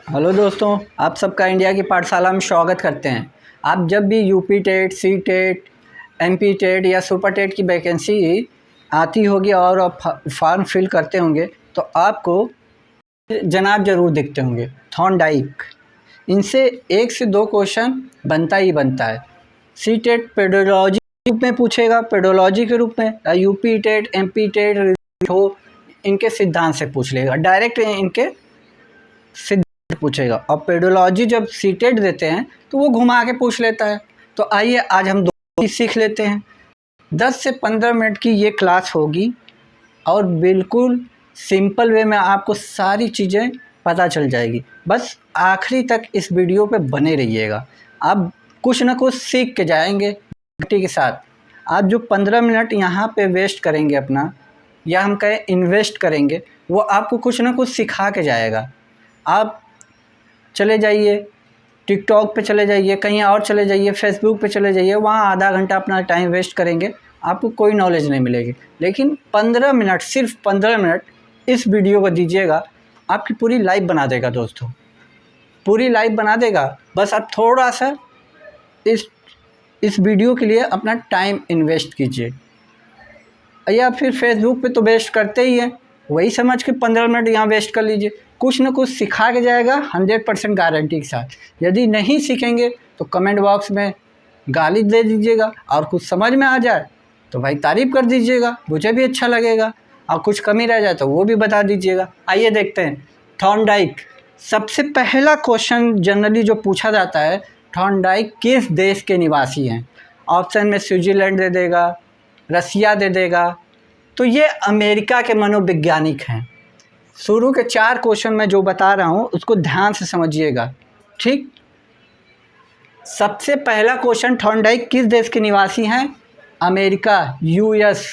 Hello दोस्तों, आप सबका इंडिया की पाठशाला में स्वागत करते हैं। आप जब भी UP TET, C TET, MP TET या सुपर टेट की वैकेंसी आती होगी और आप फॉर्म फिल करते होंगे तो आपको जनाब ज़रूर दिखते होंगे, थॉर्नडाइक। इनसे 1 से 2 क्वेश्चन बनता ही बनता है। सी टेट पेडोलॉजी के रूप में पूछेगा, पेडोलॉजी के रूप में, यूपी टेट, एमपी टेट हो, इनके सिद्धांत से पूछ लेगा, डायरेक्ट इनके सिद्धांत पूछेगा। और पेडोलॉजी जब सीटेट देते हैं तो वो घुमा के पूछ लेता है। तो आइए आज हम दो चीज़ सीख लेते हैं। 10 से 15 मिनट की ये क्लास होगी और बिल्कुल सिंपल वे में आपको सारी चीज़ें पता चल जाएगी। बस आखिरी तक इस वीडियो पे बने रहिएगा, आप कुछ ना कुछ सीख के जाएंगे घंटे के साथ। आप जो 15 मिनट यहाँ पे वेस्ट करेंगे अपना, या हम कहें इन्वेस्ट करेंगे, वो आपको कुछ ना कुछ सिखा के जाएगा। आप चले जाइए टिकटॉक पे, चले जाइए कहीं और, चले जाइए फेसबुक पे, चले जाइए, वहाँ आधा घंटा अपना टाइम वेस्ट करेंगे, आपको कोई नॉलेज नहीं मिलेगी। लेकिन 15 मिनट, सिर्फ 15 मिनट इस वीडियो को दीजिएगा, आपकी पूरी लाइफ बना देगा दोस्तों, पूरी लाइफ बना देगा। बस आप थोड़ा सा इस वीडियो के लिए अपना टाइम इन्वेस्ट कीजिए। या फिर फेसबुक पे तो वेस्ट करते ही हैं, वही समझ के 15 मिनट यहाँ वेस्ट कर लीजिए, कुछ ना कुछ सिखा के जाएगा 100% गारंटी के साथ। यदि नहीं सीखेंगे तो कमेंट बॉक्स में गाली दे दीजिएगा, और कुछ समझ में आ जाए तो भाई तारीफ़ कर दीजिएगा, मुझे भी अच्छा लगेगा, और कुछ कमी रह जाए तो वो भी बता दीजिएगा। आइए देखते हैं थॉर्नडाइक। सबसे पहला क्वेश्चन जनरली जो पूछा जाता है, थॉर्नडाइक किस देश के निवासी हैं? ऑप्शन में स्विट्ज़रलैंड दे देगा, रसिया दे देगा, तो ये अमेरिका के मनोवैज्ञानिक हैं। शुरू के 4 क्वेश्चन मैं जो बता रहा हूँ उसको ध्यान से समझिएगा, ठीक। सबसे पहला क्वेश्चन, थॉर्नडाइक किस देश के निवासी हैं? America, US.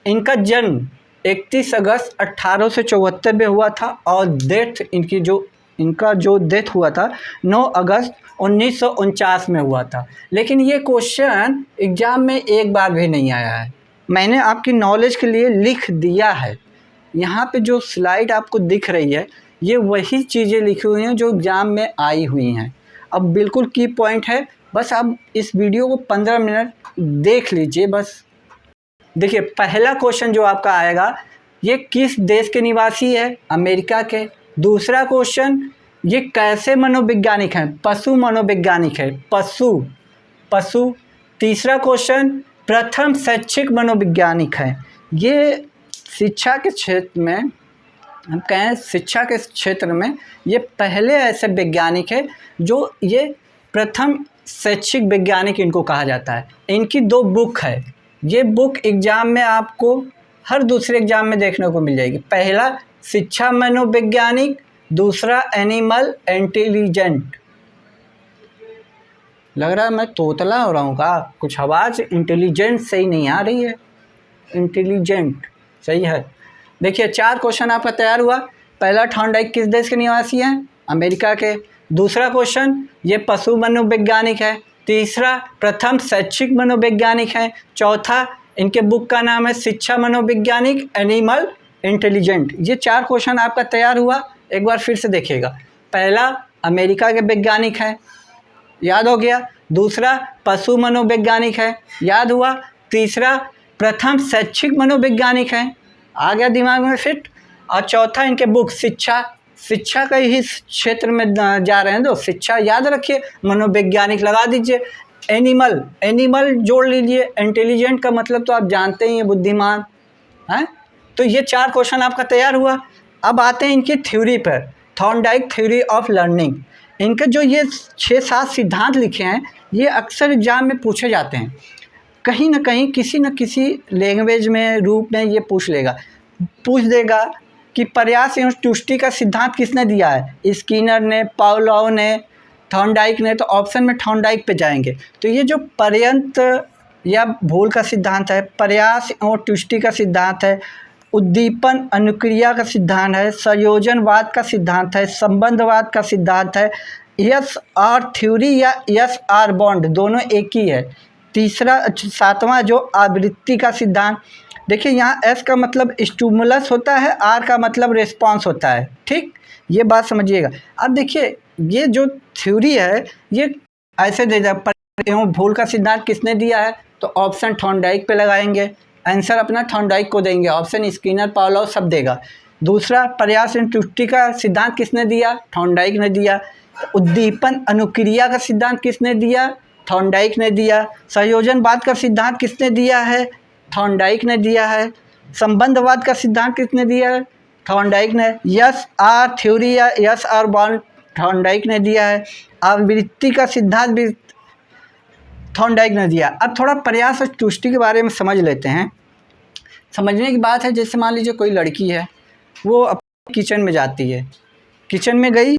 इनका जन्म 31 अगस्त 1874 में हुआ था, और इनका जो डेथ हुआ था 9 अगस्त 1949 में हुआ था। लेकिन ये क्वेश्चन एग्ज़ाम में एक बार भी नहीं आया है, मैंने आपकी नॉलेज के लिए लिख दिया है। यहाँ पे जो स्लाइड आपको दिख रही है, ये वही चीज़ें लिखी हुई हैं जो एग्ज़ाम में आई हुई हैं। अब बिल्कुल की पॉइंट है, बस आप इस वीडियो को 15 मिनट देख लीजिए। बस देखिए, पहला क्वेश्चन जो आपका आएगा, ये किस देश के निवासी है? अमेरिका के। दूसरा क्वेश्चन, ये कैसे मनोवैज्ञानिक हैं? पशु मनोवैज्ञानिक है, पशु। तीसरा क्वेश्चन, प्रथम शैक्षिक मनोवैज्ञानिक हैं। ये शिक्षा के क्षेत्र में, हम कहें शिक्षा के क्षेत्र में ये पहले ऐसे वैज्ञानिक है जो ये प्रथम शैक्षिक वैज्ञानिक इनको कहा जाता है। इनकी 2 बुक है, ये बुक एग्ज़ाम में आपको हर दूसरे एग्ज़ाम में देखने को मिल जाएगी। पहला शिक्षा मनोवैज्ञानिक, दूसरा एनिमल इंटेलिजेंट। लग रहा है मैं तोतला हो रहा हूँ का? कुछ आवाज़ इंटेलिजेंट सही नहीं आ रही है, इंटेलिजेंट सही है। देखिए 4 क्वेश्चन आपका तैयार हुआ। पहला, थॉर्नडाइक किस देश के निवासी हैं? अमेरिका के। दूसरा क्वेश्चन, ये पशु मनोवैज्ञानिक है। तीसरा, प्रथम शैक्षिक मनोवैज्ञानिक हैं। चौथा, इनके बुक का नाम है शिक्षा मनोवैज्ञानिक, एनिमल इंटेलिजेंट। ये 4 क्वेश्चन आपका तैयार हुआ। एक बार फिर से देखिएगा। पहला, अमेरिका के वैज्ञानिक हैं, याद हो गया। दूसरा, पशु मनोवैज्ञानिक है, याद हुआ। तीसरा, प्रथम शैक्षिक मनोवैज्ञानिक हैं, आ गया दिमाग में फिट। और चौथा, इनके बुक शिक्षा का ही क्षेत्र में जा रहे हैं तो शिक्षा याद रखिए, मनोवैज्ञानिक लगा दीजिए। एनिमल जोड़ लीजिए। इंटेलिजेंट का मतलब तो आप जानते ही हैं, बुद्धिमान हैं। तो ये 4 क्वेश्चन आपका तैयार हुआ। अब आते हैं इनकी थ्योरी पर, थॉर्नडाइक थ्योरी ऑफ लर्निंग। इनके जो ये 6-7 सिद्धांत लिखे हैं, ये अक्सर एग्जाम में पूछे जाते हैं। कहीं ना कहीं किसी न किसी लैंग्वेज में, रूप में ये पूछ देगा कि प्रयास एवं तुष्टि का सिद्धांत किसने दिया है? स्किनर ने, पावलोव ने, थॉर्नडाइक ने। तो ऑप्शन में थॉर्नडाइक पे जाएंगे। तो ये जो पर्यंत या भूल का सिद्धांत है, प्रयास एवं तुष्टि का सिद्धांत है, उद्दीपन अनुक्रिया का सिद्धांत है, संयोजनवाद का सिद्धांत है, संबंधवाद का सिद्धांत है, यस आर थ्योरी या यस आर बॉन्ड, दोनों एक ही है। तीसरा 7वां जो आवृत्ति का सिद्धांत, देखिए यहाँ एस का मतलब स्टिमुलस होता है, आर का मतलब रिस्पॉन्स होता है, ठीक, ये बात समझिएगा। अब देखिए ये जो थ्योरी है ये ऐसे दे दिया, एवं भूल का सिद्धांत किसने दिया है, तो ऑप्शन थॉर्नडाइक पे लगाएंगे, आंसर अपना थॉर्नडाइक को देंगे, ऑप्शन स्किनर पावलोव सब देगा। दूसरा प्रयास एवं त्रुटि का सिद्धांत किसने दिया, थॉर्नडाइक ने दिया। उद्दीपन अनुक्रिया का सिद्धांत किसने दिया, थॉर्नडाइक ने दिया। संयोजनवाद का सिद्धांत किसने दिया है, थॉर्नडाइक ने दिया है। संबंधवाद का सिद्धांत किसने दिया है, थॉर्नडाइक ने। यस आर थ्योरी या यस आर बॉन्ड थॉर्नडाइक ने दिया है। आवृत्ति का सिद्धांत भी थॉर्नडाइक ने दिया। अब थोड़ा प्रयास और तुष्टि के बारे में समझ लेते हैं। समझने की बात है, जैसे मान लीजिए कोई लड़की है, वो अपने किचन में जाती है, किचन में गई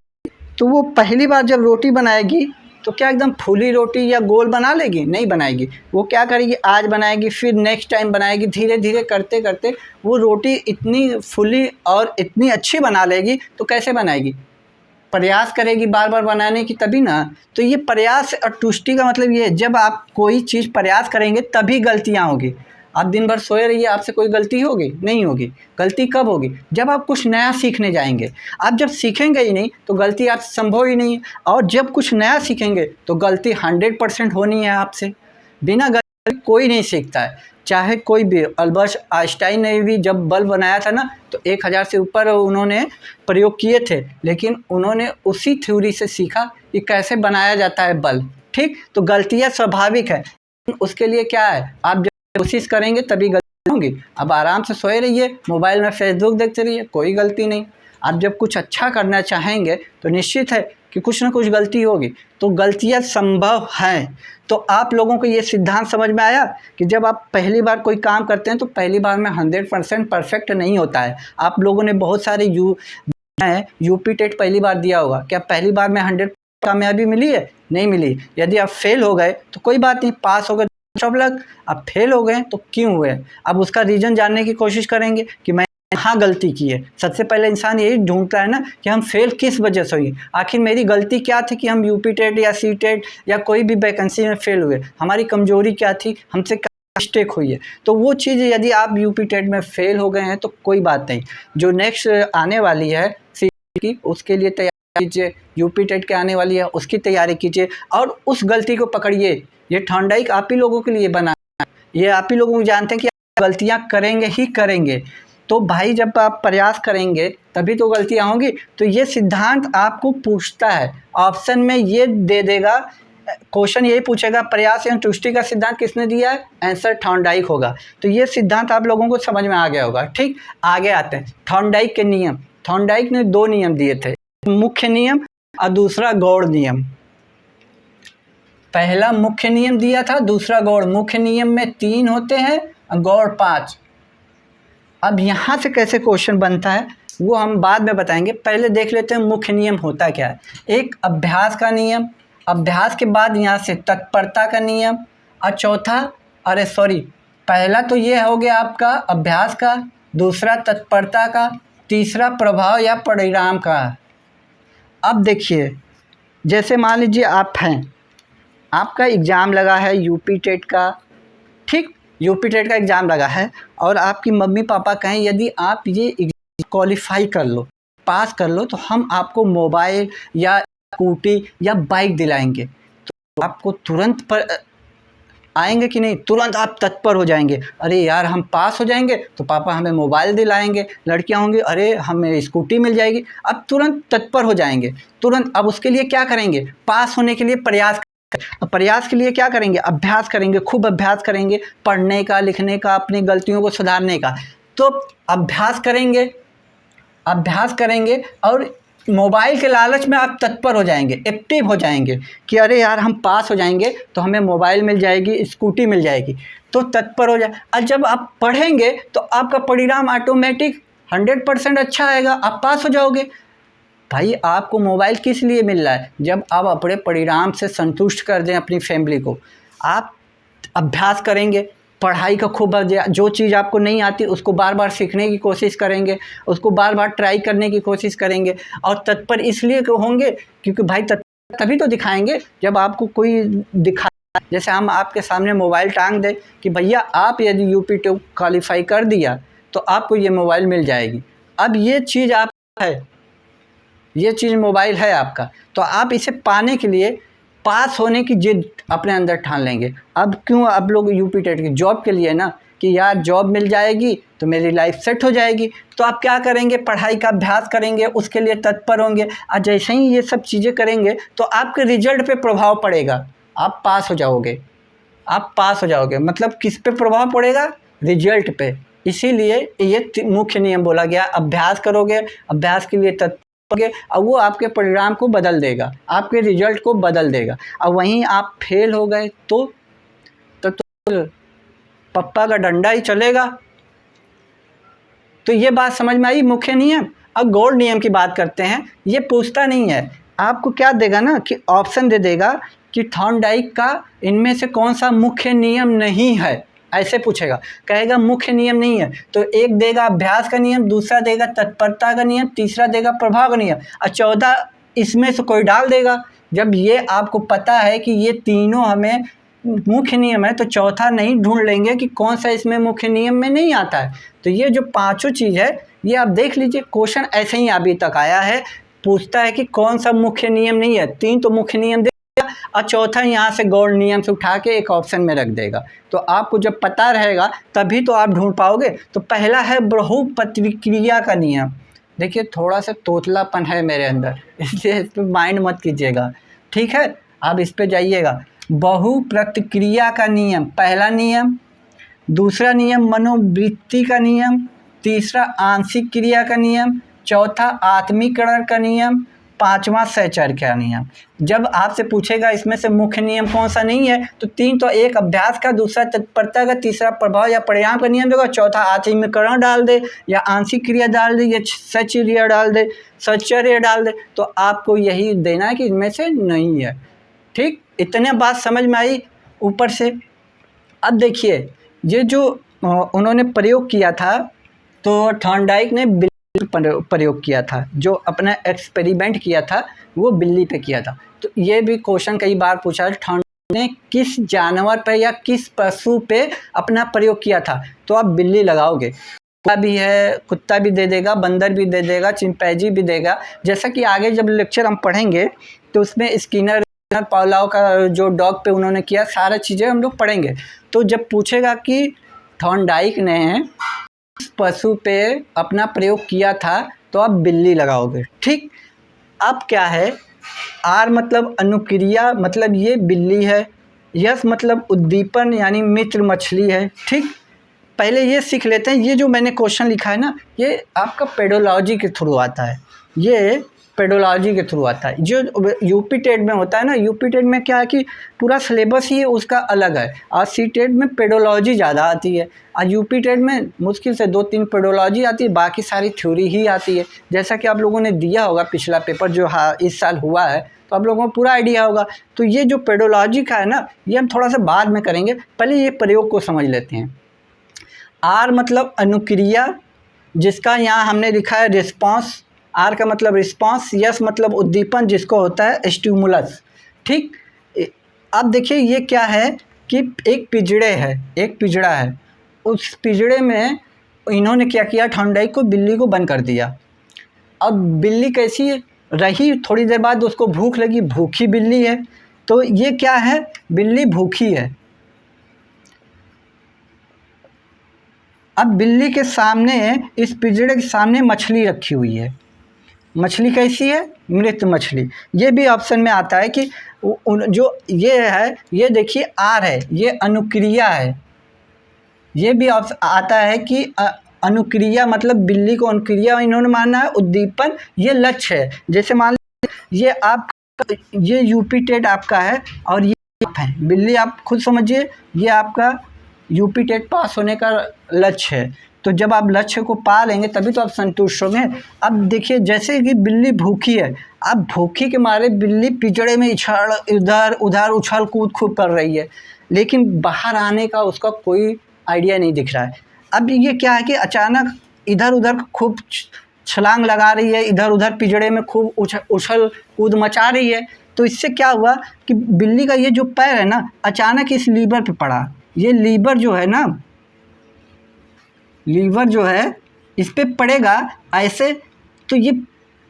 तो वो पहली बार जब रोटी बनाएगी तो क्या एकदम फूली रोटी या गोल बना लेगी, नहीं बनाएगी। वो क्या करेगी, आज बनाएगी, फिर नेक्स्ट टाइम बनाएगी, धीरे धीरे करते करते वो रोटी इतनी फूली और इतनी अच्छी बना लेगी। तो कैसे बनाएगी, प्रयास करेगी बार बार बनाने की, तभी ना। तो ये प्रयास और तुष्टि का मतलब ये है, जब आप कोई चीज़ प्रयास करेंगे तभी गलतियाँ होगी। आप दिन भर सोए रहिए, आपसे कोई गलती होगी, नहीं होगी। गलती कब होगी, जब आप कुछ नया सीखने जाएंगे। आप जब सीखेंगे ही नहीं तो गलती आपसे संभव ही नहीं है, और जब कुछ नया सीखेंगे तो गलती 100% होनी है आपसे। बिना गलती कोई नहीं सीखता है, चाहे कोई भी। अल्बर्ट आइंस्टाइन ने भी जब बल्ब बनाया था ना, तो 1000 से ऊपर उन्होंने प्रयोग किए थे, लेकिन उन्होंने उसी थ्योरी से सीखा कि कैसे बनाया जाता है बल्ब, ठीक। तो गलतियाँ स्वाभाविक है, उसके लिए क्या है, आप कोशिश करेंगे तभी गलती होंगी। अब आराम से सोए रहिए, मोबाइल में फेसबुक देखते रहिए, कोई गलती नहीं। आप जब कुछ अच्छा करना चाहेंगे तो निश्चित है कि कुछ ना कुछ गलती होगी। तो गलतियां संभव हैं। तो आप लोगों को ये सिद्धांत समझ में आया कि जब आप पहली बार कोई काम करते हैं तो पहली बार में 100% परफेक्ट नहीं होता है। आप लोगों ने बहुत सारे यूपी टेट पहली बार दिया होगा, क्या पहली बार में 100 कामयाबी मिली है, नहीं मिली। यदि आप फेल हो गए तो कोई बात नहीं, पास हो गए सब लग। अब फेल हो गए तो क्यों हुए, अब उसका रीज़न जानने की कोशिश करेंगे कि मैं यहाँ गलती की है। सबसे पहले इंसान यही ढूंढता है ना कि हम फेल किस वजह से हुई, आखिर मेरी गलती क्या थी कि हम यूपी टेट या सी टेट या कोई भी वैकेंसी में फेल हुए, हमारी कमजोरी क्या थी, हमसे क्या मिस्टेक हुई है। तो वो चीज़ यदि आप यूपी टेट में फेल हो गए हैं तो कोई बात नहीं, जो नेक्स्ट आने वाली है सी की, उसके लिए तैयारी कीजिए। यूपी टेट के आने वाली है उसकी तैयारी कीजिए, और उस गलती को पकड़िए। ये थॉर्नडाइक आप ही लोगों के लिए बना, ये आप ही लोगों को जानते हैं कि आप गलतियां करेंगे ही करेंगे। तो भाई जब आप प्रयास करेंगे तभी तो गलतियां होंगी। तो ये सिद्धांत आपको पूछता है, ऑप्शन में ये दे देगा, क्वेश्चन यही पूछेगा प्रयास एवं तुष्टि का सिद्धांत किसने दिया है, आंसर थॉर्नडाइक होगा। तो ये सिद्धांत आप लोगों को समझ में आ गया होगा, ठीक। आगे आते हैं थॉर्नडाइक के नियम। थॉर्नडाइक ने 2 नियम दिए थे, मुख्य नियम और दूसरा गौड़ नियम। पहला मुख्य नियम दिया था, दूसरा गौड़। मुख्य नियम में 3 होते हैं और गौड़ 5। अब यहाँ से कैसे क्वेश्चन बनता है वो हम बाद में बताएंगे, पहले देख लेते हैं मुख्य नियम होता क्या है। एक अभ्यास का नियम, अभ्यास के बाद यहाँ से तत्परता का नियम, और चौथा पहला तो ये हो गया आपका अभ्यास का, दूसरा तत्परता का, तीसरा प्रभाव या परिणाम का। अब देखिए, जैसे मान लीजिए आप हैं, आपका एग्ज़ाम लगा है यूपी टेट का, ठीक, यूपी टेट का एग्ज़ाम लगा है, और आपकी मम्मी पापा कहें यदि आप ये क्वालिफाई कर लो, पास कर लो, तो हम आपको मोबाइल या स्कूटी या बाइक दिलाएंगे। तो आपको तुरंत पर आएंगे कि नहीं, तुरंत आप तत्पर हो जाएंगे, अरे यार हम पास हो जाएंगे तो पापा हमें मोबाइल दिलाएंगे। लड़कियां होंगी, अरे हमें स्कूटी मिल जाएगी। अब तुरंत तत्पर हो जाएंगे, तुरंत। अब उसके लिए क्या करेंगे, पास होने के लिए प्रयास के लिए क्या करेंगे, अभ्यास करेंगे, खूब अभ्यास करेंगे, पढ़ने का, लिखने का, अपनी गलतियों को सुधारने का। तो अभ्यास करेंगे और मोबाइल के लालच में आप तत्पर हो जाएंगे, एक्टिव हो जाएंगे कि अरे यार हम पास हो जाएंगे तो हमें मोबाइल मिल जाएगी, स्कूटी मिल जाएगी, तो तत्पर हो जाए। और जब आप पढ़ेंगे तो आपका परिणाम ऑटोमेटिक 100% अच्छा आएगा, आप पास हो जाओगे। भाई आपको मोबाइल किस लिए मिल रहा है, जब आप अपने परिणाम से संतुष्ट कर दें अपनी फैमिली को। आप अभ्यास करेंगे, पढ़ाई का खूब, जो चीज़ आपको नहीं आती उसको बार बार सीखने की कोशिश करेंगे, उसको बार बार ट्राई करने की कोशिश करेंगे। और तत्पर इसलिए होंगे क्योंकि भाई तभी तो दिखाएंगे जब आपको कोई दिखा जैसे हम आपके सामने मोबाइल टांग दें कि भैया आप यदि यूपी क्वालिफाई कर दिया तो आपको ये मोबाइल मिल जाएगी। अब ये चीज़ आप है, ये चीज़ मोबाइल है आपका, तो आप इसे पाने के लिए पास होने की जिद अपने अंदर ठान लेंगे। अब क्यों अब लोग यूपी टेट की जॉब के लिए ना कि यार जॉब मिल जाएगी तो मेरी लाइफ सेट हो जाएगी, तो आप क्या करेंगे, पढ़ाई का अभ्यास करेंगे, उसके लिए तत्पर होंगे। और जैसे ही ये सब चीज़ें करेंगे तो आपके रिजल्ट पे प्रभाव पड़ेगा, आप पास हो जाओगे, आप पास हो जाओगे। मतलब किस पे प्रभाव पड़ेगा, रिजल्ट पे। इसीलिए ये मुख्य नियम बोला गया, अभ्यास करोगे, अभ्यास के लिए तत्पर होगे और वो आपके परिणाम को बदल देगा, आपके रिजल्ट को बदल देगा। और वहीं आप फेल हो गए तो पप्पा का डंडा ही चलेगा। तो ये बात समझ में आई, मुख्य नियम। अब गोल्ड नियम की बात करते हैं। ये पूछता नहीं है, आपको क्या देगा ना कि ऑप्शन दे देगा कि थॉर्नडाइक का इनमें से कौन सा मुख्य नियम नहीं है, ऐसे पूछेगा। कहेगा मुख्य नियम नहीं है तो एक देगा अभ्यास का नियम, दूसरा देगा तत्परता का नियम, तीसरा देगा प्रभाव का नियम, और 14 इसमें से कोई डाल देगा। जब ये आपको पता है कि ये तीनों हमें मुख्य नियम है तो चौथा नहीं ढूंढ लेंगे कि कौन सा इसमें मुख्य नियम में नहीं आता है। तो ये जो पांचों चीज़ है ये आप देख लीजिए, क्वेश्चन ऐसे ही अभी तक आया है, पूछता है कि कौन सा मुख्य नियम नहीं है। 3 तो मुख्य नियम देगा और चौथा यहाँ से गोल्ड नियम से उठा के एक ऑप्शन में रख देगा। तो आपको जब पता रहेगा तभी तो आप ढूंढ पाओगे। तो पहला है बहुपत्रिक्रिया का नियम। देखिए थोड़ा सा तोतलापन है मेरे अंदर, इसलिए इस पर माइंड मत कीजिएगा, ठीक है। आप इस पे जाइएगा। बहुप्रतिक्रिया का नियम, पहला नियम। दूसरा नियम मनोवृत्ति का नियम। तीसरा आंशिक क्रिया का नियम। चौथा आत्मीकरण का नियम। पांचवा सहचर्य का नियम। जब आपसे पूछेगा इसमें से मुख्य नियम कौन सा नहीं है तो 3 तो एक अभ्यास का, दूसरा तत्परता का, तीसरा प्रभाव या परिणाम का नियम देगा, चौथा आत्मीकरण डाल दे या आंशिक क्रिया डाल दे या सहचर्य डाल दे, सहचर्य डाल दे। तो आपको यही देना है कि इनमें से नहीं है, ठीक। इतने बात समझ में आई ऊपर से। अब देखिए ये जो उन्होंने प्रयोग किया था, तो थॉर्नडाइक ने बिल्ली प्रयोग किया था, जो अपना एक्सपेरिमेंट किया था वो बिल्ली पे किया था। तो ये भी क्वेश्चन कई बार पूछा है, थॉर्नडाइक ने किस जानवर पे या किस पशु पे अपना प्रयोग किया था, तो आप बिल्ली लगाओगे। कुत्ता भी है, कुत्ता भी दे देगा, बंदर भी दे देगा, चिंपैंजी भी देगा। जैसा कि आगे जब लेक्चर हम पढ़ेंगे तो उसमें स्किनर पावलोव का जो डॉग पे उन्होंने किया, सारा चीज़ें हम लोग पढ़ेंगे। तो जब पूछेगा कि थॉर्नडाइक ने पशु पे अपना प्रयोग किया था तो आप बिल्ली लगाओगे, ठीक। अब क्या है, आर मतलब अनुक्रिया, मतलब ये बिल्ली है। यस मतलब उद्दीपन यानी मित्र मछली है, ठीक। पहले ये सीख लेते हैं, ये जो मैंने क्वेश्चन लिखा है ना ये आपका पेडोलॉजी के थ्रू आता है, ये पेडोलॉजी के थ्रू आता है। जो यूपी टेट में होता है ना, यूपी टेट में क्या है कि पूरा सिलेबस ही उसका अलग है, और सी टेट में पेडोलॉजी ज़्यादा आती है, और यूपी टेट में मुश्किल से 2-3 पेडोलॉजी आती है, बाकी सारी थ्योरी ही आती है। जैसा कि आप लोगों ने दिया होगा पिछला पेपर जो इस साल हुआ है, तो आप लोगों को पूरा आइडिया होगा। तो ये जो पेडोलॉजी का है ना ये हम थोड़ा सा बाद में करेंगे, पहले ये प्रयोग को समझ लेते हैं। आर मतलब अनुक्रिया, जिसका यहाँ हमने लिखा है रिस्पॉन्स। आर का मतलब रिस्पॉन्स। यस मतलब उद्दीपन, जिसको होता है स्टिमुलस, ठीक। अब देखिए ये क्या है कि एक पिंजड़े है, एक पिंजड़ा है, उस पिंजड़े में इन्होंने क्या किया, थॉर्नडाइक को बिल्ली को बंद कर दिया। अब बिल्ली कैसी रही, थोड़ी देर बाद उसको भूख लगी, भूखी बिल्ली है। तो ये क्या है, बिल्ली भूखी है। अब बिल्ली के सामने, इस पिंजड़े के सामने मछली रखी हुई है। मछली कैसी है, मृत मछली। ये भी ऑप्शन में आता है कि जो ये है, ये देखिए आर है, ये अनुक्रिया है। ये भी आता है कि अनुक्रिया मतलब बिल्ली को अनुक्रिया इन्होंने माना है, उद्दीपन ये लक्ष्य है। जैसे मान लीजिए ये आप, ये यूपी टेट आपका है और ये आप है बिल्ली, आप खुद समझिए ये आपका यूपी टेट पास होने का लक्ष्य है। तो जब आप लक्ष्य को पा लेंगे तभी तो आप संतुष्ट होंगे। अब देखिए जैसे कि बिल्ली भूखी है, अब भूखी के मारे बिल्ली पिंजड़े में इधर उधर उछल कूद खूब कर रही है, लेकिन बाहर आने का उसका कोई आइडिया नहीं दिख रहा है। अब ये क्या है कि अचानक इधर उधर खूब छलांग लगा रही है, इधर उधर पिंजड़े में खूब उछल कूद मचा रही है। तो इससे क्या हुआ कि बिल्ली का ये जो पैर है ना, अचानक इस लीवर पे पड़ा। ये लीवर जो है ना, लीवर जो है इस पे पड़ेगा ऐसे, तो ये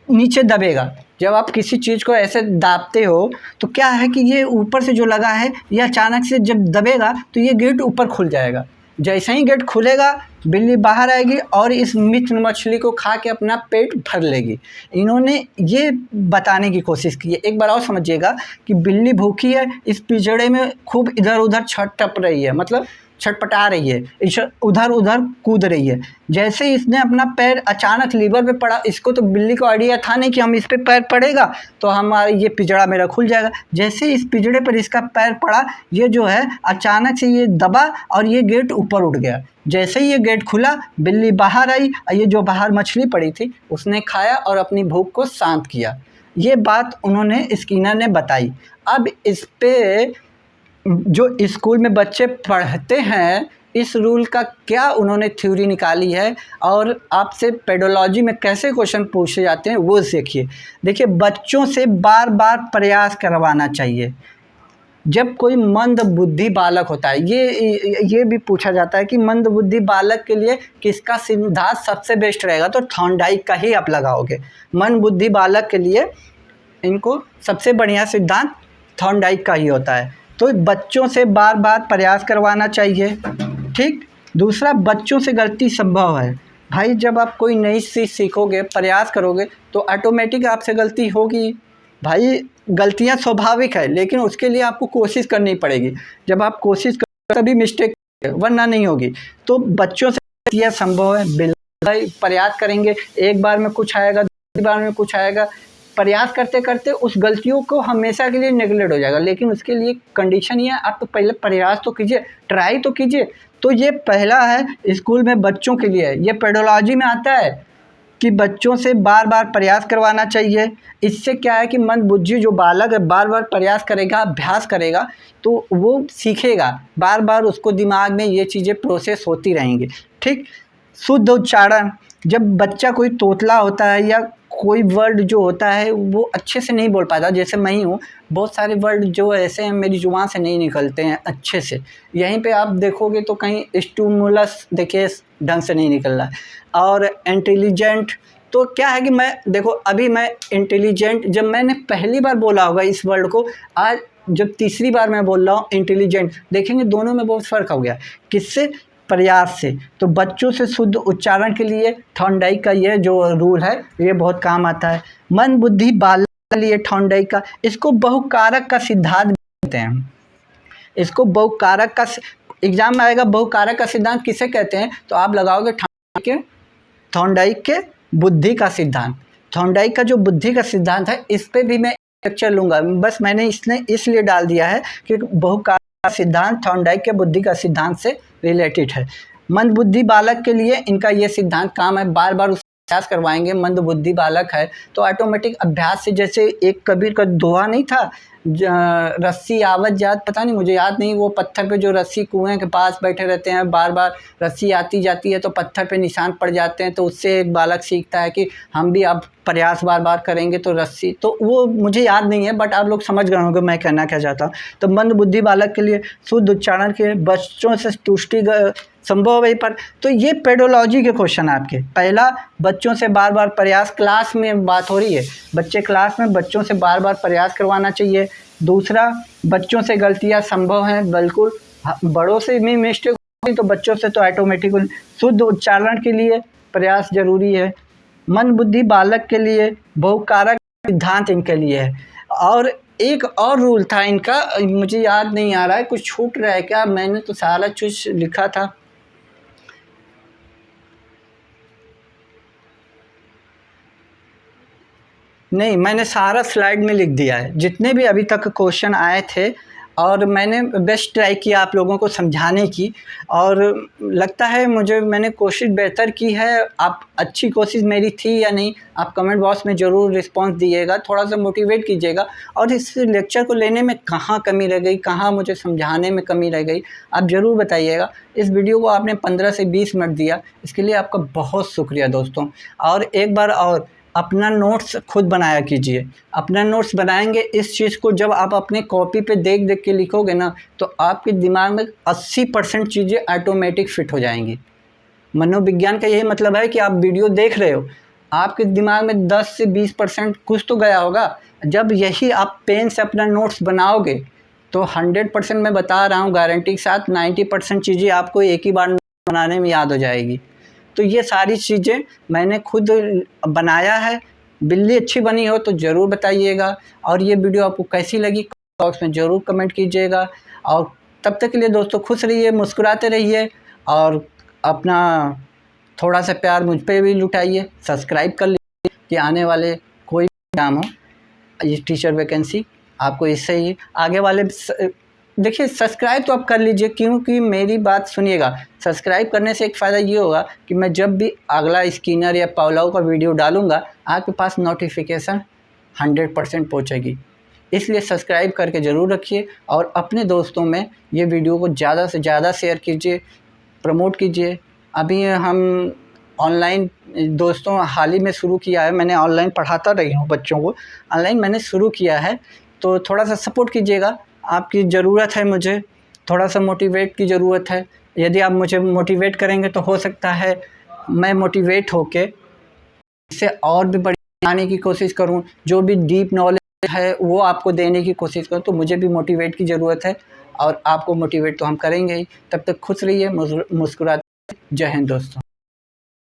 नीचे दबेगा। जब आप किसी चीज़ को ऐसे दाबते हो तो क्या है कि ये ऊपर से जो लगा है ये अचानक से जब दबेगा तो ये गेट ऊपर खुल जाएगा। जैसे ही गेट खुलेगा बिल्ली बाहर आएगी और इस मित्र मछली को खा के अपना पेट भर लेगी। इन्होंने ये बताने की कोशिश की है। एक बार और समझिएगा कि बिल्ली भूखी है, इस पिंजड़े में खूब इधर उधर छटपट रही है, मतलब छटपटा रही है, उधर उधर कूद रही है। जैसे ही इसने अपना पैर अचानक लीवर पे पड़ा, इसको तो बिल्ली को आइडिया था नहीं कि हम इस पे पैर पड़ेगा तो हमारा ये पिंजड़ा मेरा खुल जाएगा। जैसे ही इस पिंजड़े पर इसका पैर पड़ा, ये जो है अचानक से ये दबा और ये गेट ऊपर उठ गया। जैसे ही ये गेट खुला, बिल्ली बाहर आई, ये जो बाहर मछली पड़ी थी उसने खाया और अपनी भूख को शांत किया। ये बात उन्होंने स्किनर ने बताई। अब इस पे जो स्कूल में बच्चे पढ़ते हैं, इस रूल का क्या उन्होंने थ्योरी निकाली है और आपसे पेडोलॉजी में कैसे क्वेश्चन पूछे जाते हैं वो देखिए। देखिए, बच्चों से बार बार प्रयास करवाना चाहिए। जब कोई मंद बुद्धि बालक होता है, ये भी पूछा जाता है कि मंद बुद्धि बालक के लिए किसका सिद्धांत सबसे बेस्ट रहेगा, तो थॉर्नडाइक का ही आप लगाओगे। मंद बुद्धि बालक के लिए इनको सबसे बढ़िया सिद्धांत थॉर्नडाइक का ही होता है। तो बच्चों से बार बार प्रयास करवाना चाहिए। ठीक। दूसरा, बच्चों से गलती संभव है। भाई, जब आप कोई नई चीज़ सीखोगे, प्रयास करोगे तो ऑटोमेटिक आपसे गलती होगी। भाई, गलतियां स्वाभाविक है, लेकिन उसके लिए आपको कोशिश करनी पड़ेगी। जब आप कोशिश करोगे तभी मिस्टेक, वरना नहीं होगी। तो बच्चों से गलतियां संभव है, बिल्कुल प्रयास करेंगे, एक बार में कुछ आएगा, दूसरी बार में कुछ आएगा। प्रयास करते करते उस गलतियों को हमेशा के लिए नेगलेक्ट हो जाएगा, लेकिन उसके लिए कंडीशन ये है, आप तो पहले प्रयास तो कीजिए, ट्राई तो कीजिए। तो ये पहला है स्कूल में बच्चों के लिए। ये पेडोलॉजी में आता है कि बच्चों से बार बार प्रयास करवाना चाहिए। इससे क्या है कि मंदबुद्धि जो बालक है बार बार प्रयास करेगा, अभ्यास करेगा, तो वो सीखेगा, बार बार उसको दिमाग में ये चीज़ें प्रोसेस होती रहेंगी। ठीक। शुद्ध उच्चारण, जब बच्चा कोई तोतला होता है या कोई वर्ड जो होता है वो अच्छे से नहीं बोल पाता, जैसे मैं ही हूँ, बहुत सारे वर्ड जो ऐसे हैं मेरी जुबान से नहीं निकलते हैं अच्छे से। यहीं पे आप देखोगे तो कहीं स्टूमुलस देखिए ढंग से नहीं निकल रहा है। और इंटेलिजेंट, तो क्या है कि मैं देखो, अभी मैं इंटेलिजेंट जब मैंने पहली बार बोला होगा इस वर्ड को, आज जब तीसरी बार मैं बोल रहा हूँ इंटेलिजेंट, देखेंगे दोनों में बहुत फ़र्क हो गया। किससे? प्रयास से। तो बच्चों से शुद्ध उच्चारण के लिए थॉर्नडाइक का ये जो रूल है ये बहुत काम आता है। मंदबुद्धि बालक के लिए थॉर्नडाइक का, इसको बहुकारक का सिद्धांत कहते हैं। इसको बहुकारक का, एग्जाम में आएगा बहुकारक का सिद्धांत किसे कहते हैं, तो आप लगाओगे थॉर्नडाइक के बुद्धि का सिद्धांत। थॉर्नडाइक का जो बुद्धि का सिद्धांत है, इस पे भी मैं लेक्चर लूँगा, बस मैंने इसलिए डाल दिया है कि बहुकारक का सिद्धांत थॉर्नडाइक के बुद्धि का सिद्धांत से रिलेटेड है। मंदबुद्धि बालक के लिए इनका ये सिद्धांत काम है, बार बार उससे अभ्यास करवाएंगे। मंदबुद्धि बालक है तो ऑटोमेटिक अभ्यास से, जैसे एक कबीर का दोहा नहीं था, रस्सी आवत जात, पता नहीं मुझे याद नहीं, वो पत्थर पे जो रस्सी कुएं के पास बैठे रहते हैं, बार बार रस्सी आती जाती है तो पत्थर पे निशान पड़ जाते हैं, तो उससे एक बालक सीखता है कि हम भी अब प्रयास बार बार करेंगे तो रस्सी, तो वो मुझे याद नहीं है, बट आप लोग समझ गए होंगे मैं कहना क्या चाहता हूँ। तो मंदबुद्धि बालक के लिए शुद्ध उच्चारण के, बच्चों से तुष्टि संभव है पर। तो ये पेडोलॉजी के क्वेश्चन आपके। पहला, बच्चों से बार बार प्रयास, क्लास में बात हो रही है, बच्चे क्लास में बच्चों से बार बार प्रयास करवाना चाहिए। दूसरा, बच्चों से गलतियां संभव हैं, बिल्कुल, बड़ों से भी मिस्टेक होगी तो बच्चों से तो ऑटोमेटिकली। शुद्ध उच्चारण के लिए प्रयास जरूरी है। मंदबुद्धि बालक के लिए बहुकारक सिद्धांत इनके लिए है। और एक और रूल था इनका, मुझे याद नहीं आ रहा है, कुछ छूट रहा है क्या, मैंने तो सारा चीज लिखा था। नहीं, मैंने सारा स्लाइड में लिख दिया है, जितने भी अभी तक क्वेश्चन आए थे, और मैंने बेस्ट ट्राई किया आप लोगों को समझाने की, और लगता है मुझे मैंने कोशिश बेहतर की है। आप अच्छी कोशिश मेरी थी या नहीं, आप कमेंट बॉक्स में ज़रूर रिस्पांस दीजिएगा, थोड़ा सा मोटिवेट कीजिएगा। और इस लेक्चर को लेने में कहाँ कमी रह गई, कहाँ मुझे समझाने में कमी रह गई, आप ज़रूर बताइएगा। इस वीडियो को आपने 15 से 20 मिनट दिया, इसके लिए आपका बहुत शुक्रिया दोस्तों। और एक बार और, अपना नोट्स खुद बनाया कीजिए। अपना नोट्स बनाएंगे, इस चीज़ को जब आप अपने कॉपी पे देख देख के लिखोगे ना, तो आपके दिमाग में 80% चीज़ें ऑटोमेटिक फिट हो जाएंगी। मनोविज्ञान का यही मतलब है कि आप वीडियो देख रहे हो, आपके दिमाग में 10 से 20% कुछ तो गया होगा। जब यही आप पेन से अपना नोट्स बनाओगे तो 100% मैं बता रहा हूँ गारंटी के साथ, 90% चीज़ें आपको एक ही बार बनाने में याद हो जाएगी। तो ये सारी चीज़ें मैंने खुद बनाया है। बिल्ली अच्छी बनी हो तो ज़रूर बताइएगा, और ये वीडियो आपको कैसी लगी बॉक्स में ज़रूर कमेंट कीजिएगा। और तब तक के लिए दोस्तों खुश रहिए, मुस्कुराते रहिए, और अपना थोड़ा सा प्यार मुझ पे भी लुटाइए। सब्सक्राइब कर लीजिए कि आने वाले कोई भी काम हो, ये टीचर वैकेंसी आपको इससे ही आगे वाले देखिए, सब्सक्राइब तो आप कर लीजिए, क्योंकि मेरी बात सुनिएगा, सब्सक्राइब करने से एक फ़ायदा ये होगा कि मैं जब भी अगला स्किनर या पावलाओ का वीडियो डालूंगा, आपके पास नोटिफिकेशन 100% पहुंचेगी। इसलिए सब्सक्राइब करके ज़रूर रखिए, और अपने दोस्तों में ये वीडियो को ज़्यादा से ज़्यादा शेयर कीजिए, प्रमोट कीजिए। अभी हम ऑनलाइन दोस्तों हाल ही में शुरू किया है, मैंने ऑनलाइन पढ़ाता रही हूँ बच्चों को, ऑनलाइन मैंने शुरू किया है, तो थोड़ा सा सपोर्ट कीजिएगा। आपकी ज़रूरत है, मुझे थोड़ा सा मोटिवेट की ज़रूरत है। यदि आप मुझे मोटिवेट करेंगे तो हो सकता है मैं मोटिवेट होके इससे और भी बड़ी आने की कोशिश करूं, जो भी डीप नॉलेज है वो आपको देने की कोशिश करूं। तो मुझे भी मोटिवेट की ज़रूरत है, और आपको मोटिवेट तो हम करेंगे ही। तब तक खुश रहिए, मुस्कुराते। जय हिंद दोस्तों।